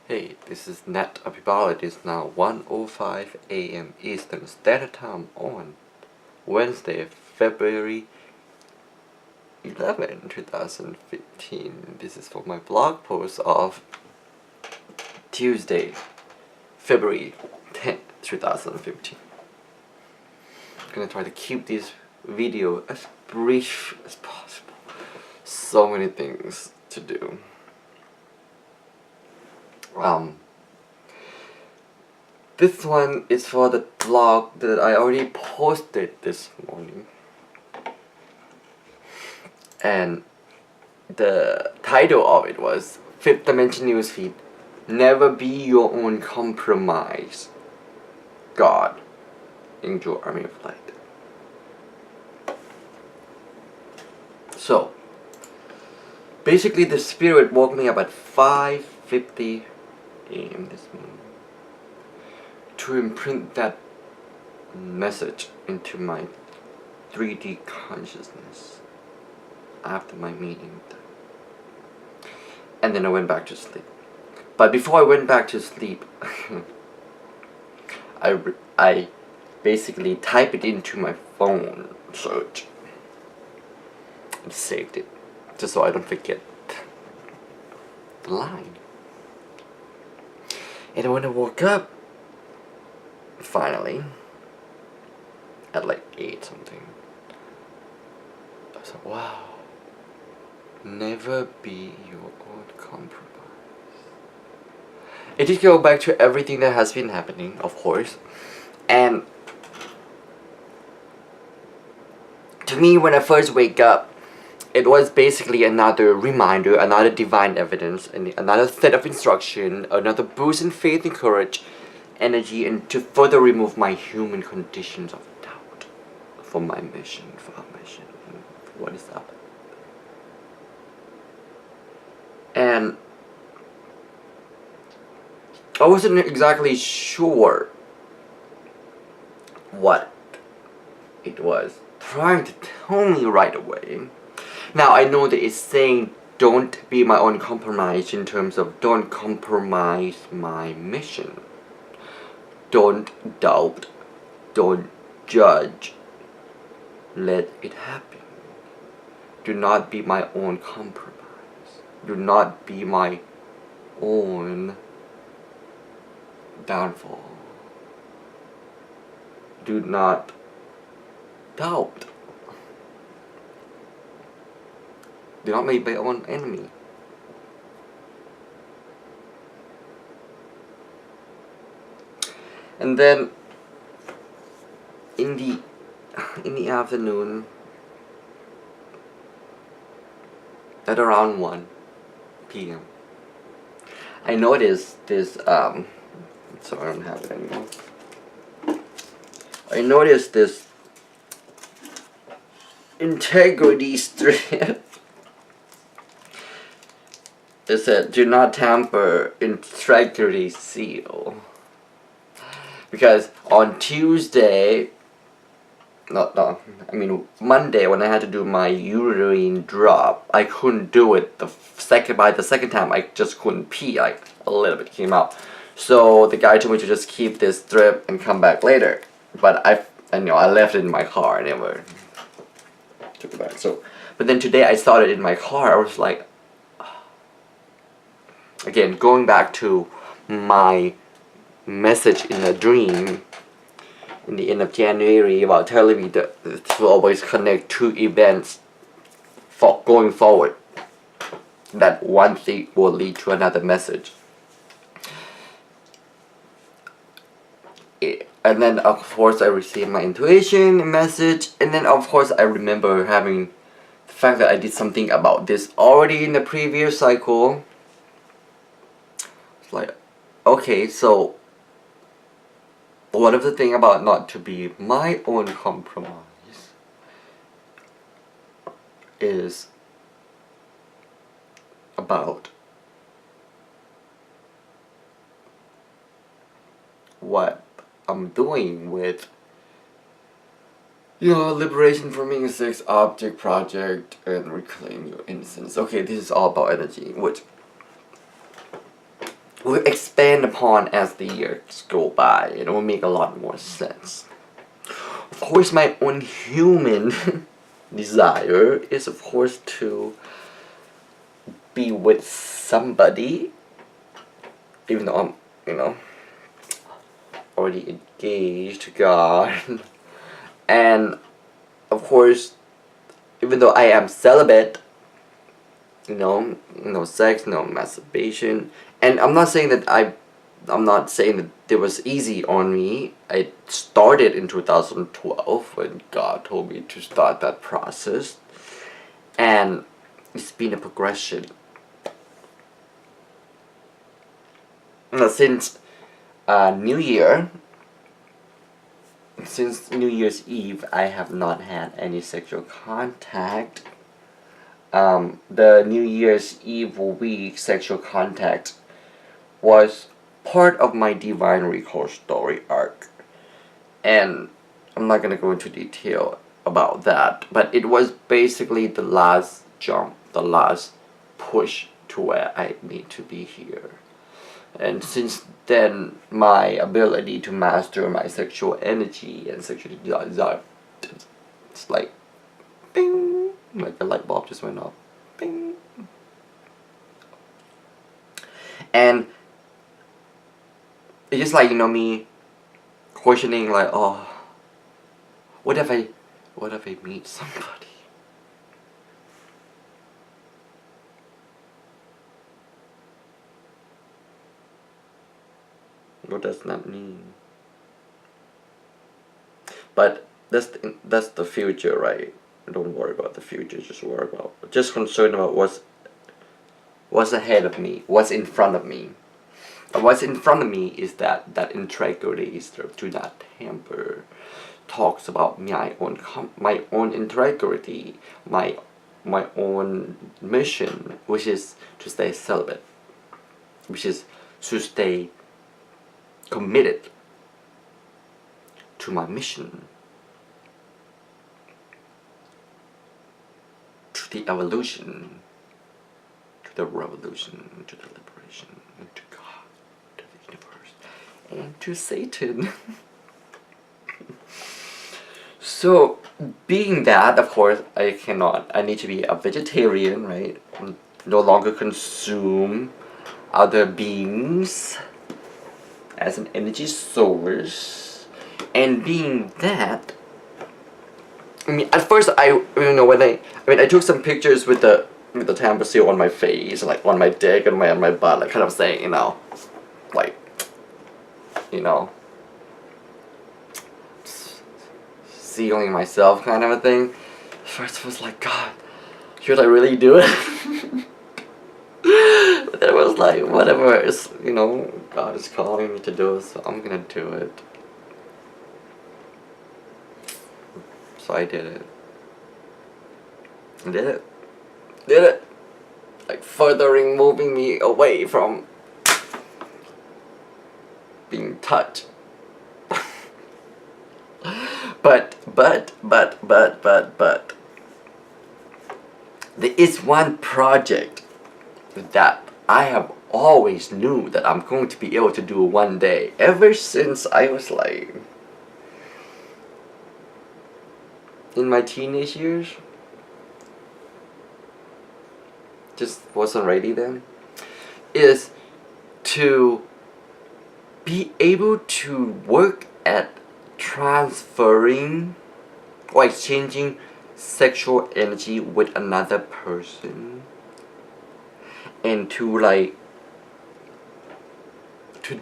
Hey, this is Apibal. It is now 1:05 a.m. Eastern Standard Time on Wednesday, February 11, 2015. This is for my blog post of Tuesday, February 10, 2015. I'm gonna try to keep this video as brief as possible. So many things to do. This one is for the blog that I already posted this morning. And the title of it was Fifth Dimension Newsfeed, Never Be Your Own Compromise. God, AngelArmyOfLight. So, basically the spirit woke me up at 5:50 a.m. this morning to imprint that message into my 3D consciousness after my meeting with them. And then I went back to sleep. But before I went back to sleep, I basically typed it into my phone search and saved it, just so I don't forget the line. And when I woke up, finally, at like 8 something, I was like, wow, never be your own compromise. It did go back to everything that has been happening, of course. And to me, when I first wake up, it was basically another reminder, another divine evidence, and another set of instruction, another boost in faith and courage, energy, and to further remove my human conditions of doubt for my mission, for our mission, and what is up. And I wasn't exactly sure what it was trying to tell me right away. Now I know that it's saying don't be my own compromise in terms of don't compromise my mission. Don't doubt, don't judge, let it happen. Do not be my own compromise. Do not be my own downfall. Do not doubt. Do not make my own enemy. And then in the afternoon, at around 1 p.m., I noticed this so I don't have it anymore. I noticed this integrity strip. It said, do not tamper integrity seal. Because on Tuesday, Monday, when I had to do my urine drop, I couldn't do it by the second time. I just couldn't pee. Like a little bit came out. So the guy told me to just keep this strip and come back later. But I left it in my car. I never took it back. But then today I saw it in my car. I was like, again, going back to my message in a dream in the end of January about telling me that to always connect 2 events going forward, that one thing will lead to another message. And then of course I received my intuition message, and then of course I remember having the fact that I did something about this already in the previous cycle. It's like, okay, so one of the things about not to be my own compromise is about what I'm doing with liberation from insects, object project, and reclaim your innocence. Okay, this is all about energy, which will expand upon as the years go by. It will make a lot more sense. Of course, my own human desire is, of course, to be with somebody, even though I'm, already engaged to God. And, of course, even though I am celibate, no sex, no masturbation. And I'm not saying that I'm not saying that it was easy on me. I started in 2012 when God told me to start that process. And it's been a progression. Since New Year's Eve, I have not had any sexual contact. The New Year's Eve week sexual contact was part of my divine recall story arc. And I'm not gonna go into detail about that, but it was basically the last jump, the last push to where I need to be here. And since then, my ability to master my sexual energy and sexual desire, it's like, bing, like a light bulb just went off, bing. And it's just like, me questioning like, oh, what if I meet somebody? What does that mean? But that's the future, right? Don't worry about the future. Just concerned about what's ahead of me, what's in front of me. And what's in front of me is that integrity is do not tamper. Talks about my own integrity, my own mission, which is to stay celibate, which is to stay committed to my mission, to the evolution, to the revolution, to the liberation, and to God, to the universe, and to Satan. So, being that, of course, I need to be a vegetarian, right? No longer consume other beings as an energy source. And being that, at first I took some pictures with the tamper seal on my face, like on my dick and on my butt, like kind of saying, like, sealing myself kind of a thing. First I was like, God, should I really do it? But then I was like, whatever, it's, God is calling me to do it, so I'm gonna do it. So I did it. Did it. Like moving me away from being touched. But there is one project that I have always knew that I'm going to be able to do one day, ever since I was like in my teenage years. Just wasn't ready then. Is to be able to work at transferring or exchanging sexual energy with another person, and to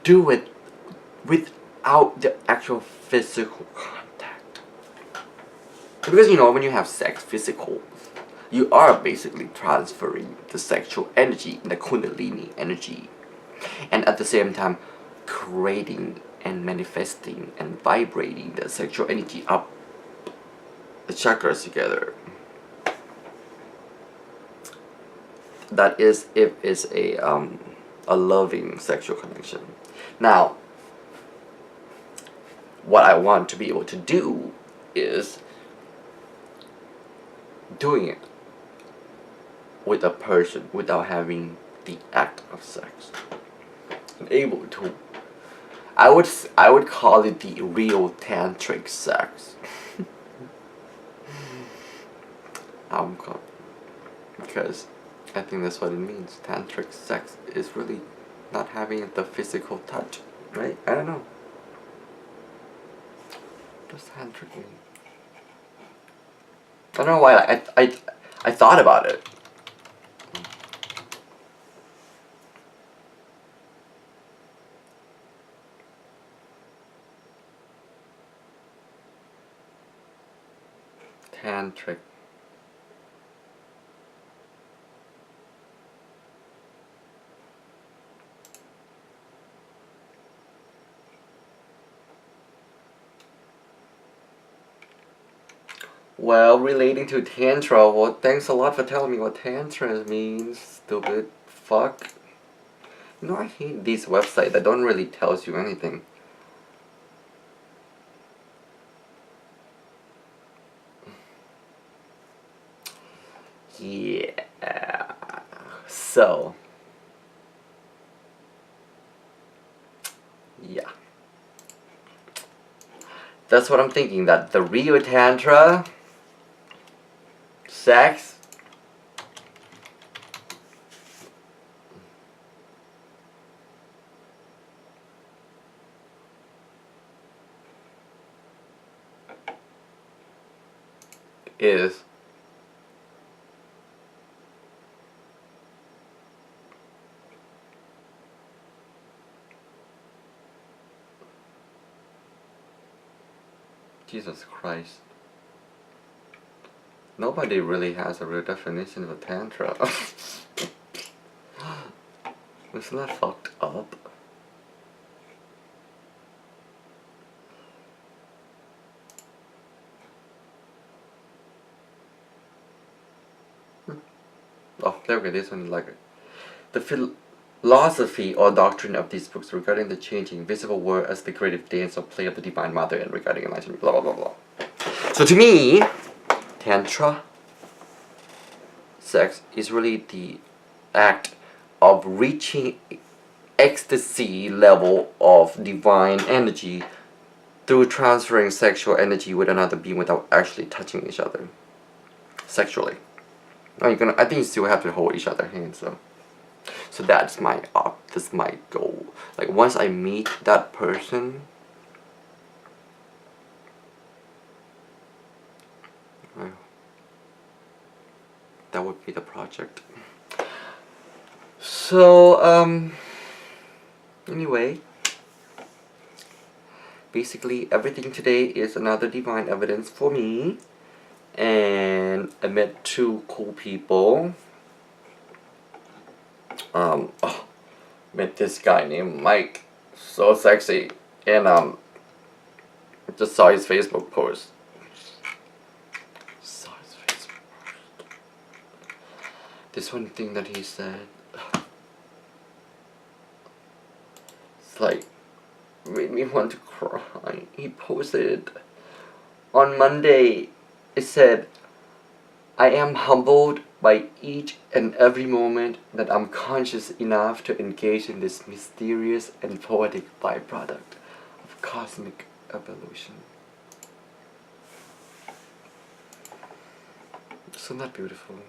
do it without the actual physical contact. Because when you have sex physical, you are basically transferring the sexual energy, the kundalini energy, and at the same time creating and manifesting and vibrating the sexual energy up the chakras together. That is if it's a loving sexual connection. Now, what I want to be able to do is doing it with a person without having the act of sex. able to. I would call it the real tantric sex. Because I think that's what it means. Tantric sex is really not having the physical touch, right? I don't know. What does tantric mean? I don't know why I thought about it. Tantric. Well, relating to Tantra, well, thanks a lot for telling me what Tantra means, stupid fuck. You know, I hate these websites that don't really tell you anything. Yeah. So. Yeah. That's what I'm thinking, that the real Tantra sex is Jesus Christ. Nobody really has a real definition of a Tantra. Isn't that fucked up? Oh, there we go, this one is like it. The philosophy or doctrine of these books regarding the changing visible world as the creative dance or play of the Divine Mother and regarding enlightenment, blah blah blah blah. So to me, Tantra sex is really the act of reaching ecstasy level of divine energy through transferring sexual energy with another being without actually touching each other sexually. I think you still have to hold each other's hands though. So that's my goal. Like once I meet that person, that would be the project. So anyway, basically everything today is another divine evidence for me, and I met 2 cool people. Met this guy named Mike, so sexy, and just saw his Facebook post. This one thing that he said, it's like made me want to cry. He posted on Monday. It said, "I am humbled by each and every moment that I'm conscious enough to engage in this mysterious and poetic byproduct of cosmic evolution." Isn't that beautiful?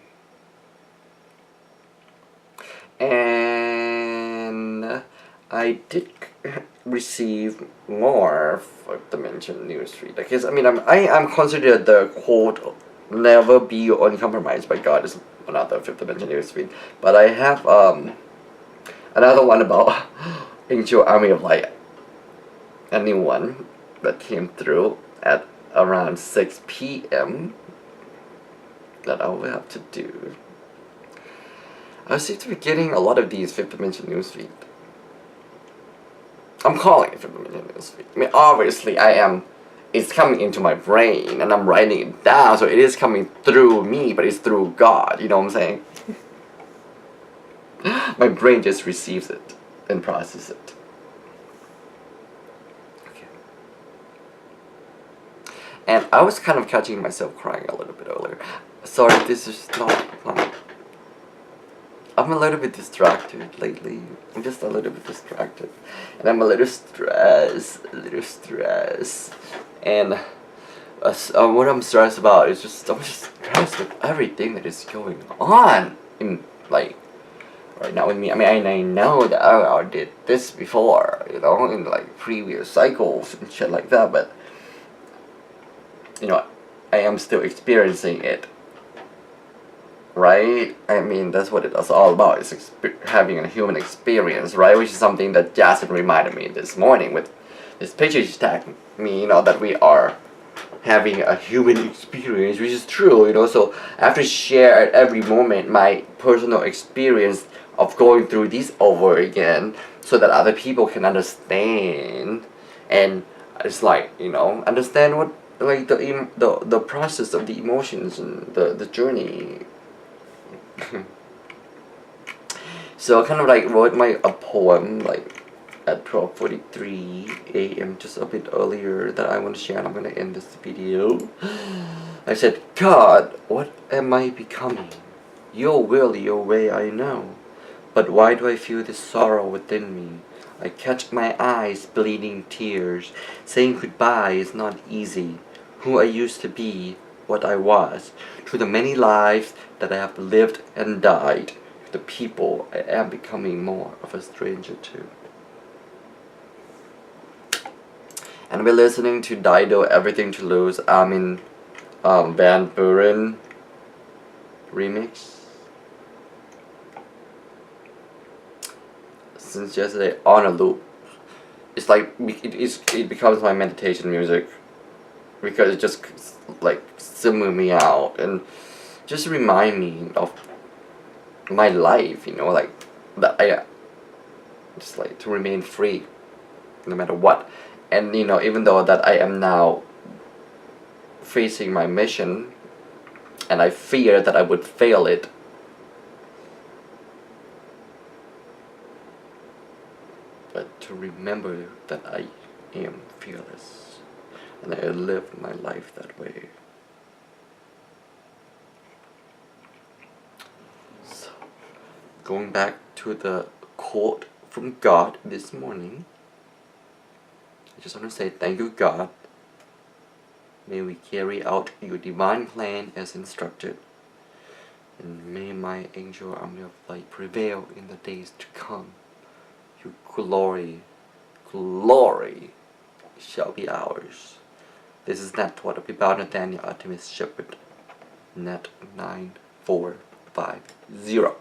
And I did receive more 5th dimension newsfeed. Because I am considered the quote never be uncompromised by God is another 5th dimension newsfeed. But I have another one about AngelArmyOfLight. A new one that came through at around 6 p.m. that I will have to do. I seem to be getting a lot of these 5th dimension newsfeed. I'm calling it 5th dimension newsfeed. I mean, obviously it's coming into my brain and I'm writing it down, so it is coming through me, but it's through God, you know what I'm saying? My brain just receives it and processes it. Okay. And I was kind of catching myself crying a little bit earlier. Sorry, this is not funny. I'm a little bit distracted lately. I'm just a little bit distracted. And I'm a little stressed. And what I'm stressed about is I'm just stressed with everything that is going on in, like, right now with me. I mean, I know that I did this before, you know, in like previous cycles and shit like that, but, you know, I am still experiencing it. Right? I mean, that's what it's all about, is having a human experience, right? Which is something that Jasmine reminded me this morning with this picture she tagged me, you know, that we are having a human experience, which is true, you know. So I have to share at every moment my personal experience of going through this over again, so that other people can understand, and it's like, you know, understand what, like, the process of the emotions and the journey. So I kind of like wrote a poem like at 12:43 a.m. just a bit earlier that I want to share, and I'm gonna end this video. I said, God, what am I becoming? Your will, your way, I know. But why do I feel this sorrow within me? I catch my eyes bleeding tears. Saying goodbye is not easy. Who I used to be, what I was, through the many lives that I have lived and died, the people I am becoming more of a stranger to. And we're listening to Dido, Everything to Lose, Armin Van Buren remix. Since yesterday, on a loop. It's like, it becomes my meditation music, because it just like simmer me out and just remind me of my life, you know, like that I just like to remain free no matter what. And you know, even though that I am now facing my mission and I fear that I would fail it, but to remember that I am fearless and I live my life that way. So, going back to the quote from God this morning, I just want to say thank you, God. May we carry out your divine plan as instructed, and may my angel army of light prevail in the days to come. Your glory shall be ours. This is Nattawat, Apibal, Nathaniel, Artemis, Shepherd, Nat 9450.